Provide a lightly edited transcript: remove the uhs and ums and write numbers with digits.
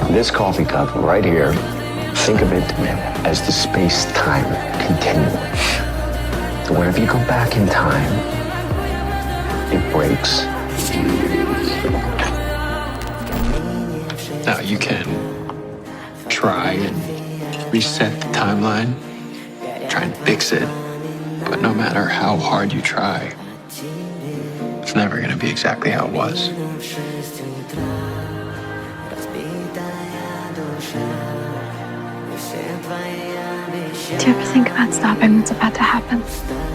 This coffee cup right here, think of it as the space-time continuum. Whenever you go back in time, it breaks. Now you can try and reset the timeline, try and fix it, but no matter how hard you try, it's never going to be exactly how it was. Do you ever think about stopping what's about to happen?